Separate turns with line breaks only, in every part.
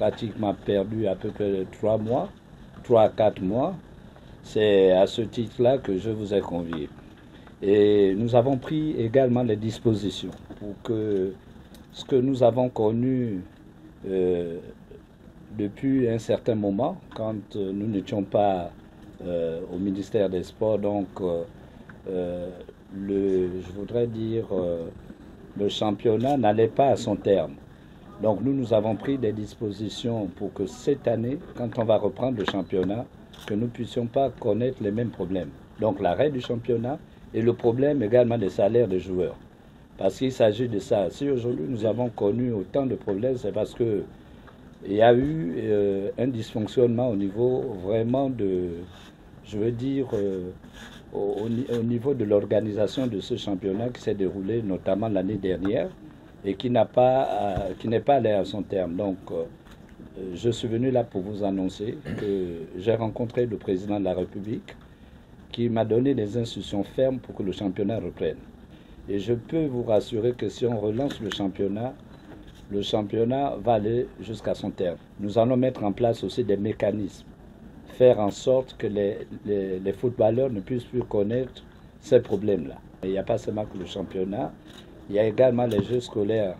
pratiquement perdu à peu près 3 à 4 mois. C'est à ce titre-là que je vous ai convié. Et nous avons pris également les dispositions pour que ce que nous avons connu depuis un certain moment, quand nous n'étions pas au ministère des Sports, donc je voudrais dire le championnat n'allait pas à son terme. Donc nous avons pris des dispositions pour que cette année, quand on va reprendre le championnat, que nous ne puissions pas connaître les mêmes problèmes. Donc l'arrêt du championnat et le problème également des salaires des joueurs. Parce qu'il s'agit de ça. Si aujourd'hui nous avons connu autant de problèmes, c'est parce qu'il y a eu un dysfonctionnement au niveau vraiment au niveau de l'organisation de ce championnat qui s'est déroulé notamment l'année dernière et qui n'est pas allé à son terme. Donc je suis venu là pour vous annoncer que j'ai rencontré le président de la République qui m'a donné des instructions fermes pour que le championnat reprenne. Et je peux vous rassurer que si on relance le championnat va aller jusqu'à son terme. Nous allons mettre en place aussi des mécanismes, faire en sorte que les footballeurs ne puissent plus connaître ces problèmes-là. Il n'y a pas seulement que le championnat, il y a également les jeux scolaires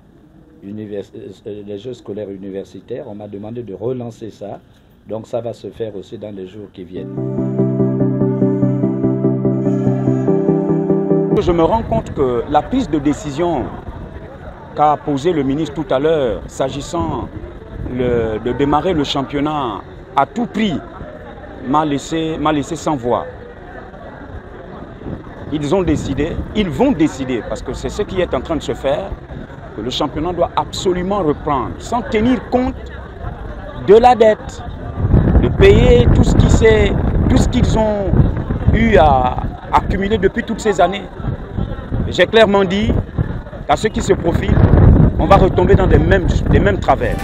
universitaires. On m'a demandé de relancer ça, donc ça va se faire aussi dans les jours qui viennent.
Je me rends compte que la prise de décision qu'a posée le ministre tout à l'heure, s'agissant de démarrer le championnat à tout prix, m'a laissé sans voix. Ils vont décider, parce que c'est ce qui est en train de se faire, que le championnat doit absolument reprendre, sans tenir compte de la dette, de payer tout ce qu'ils ont eu à accumuler depuis toutes ces années. J'ai clairement dit qu'à ceux qui se profilent, on va retomber dans des mêmes travers.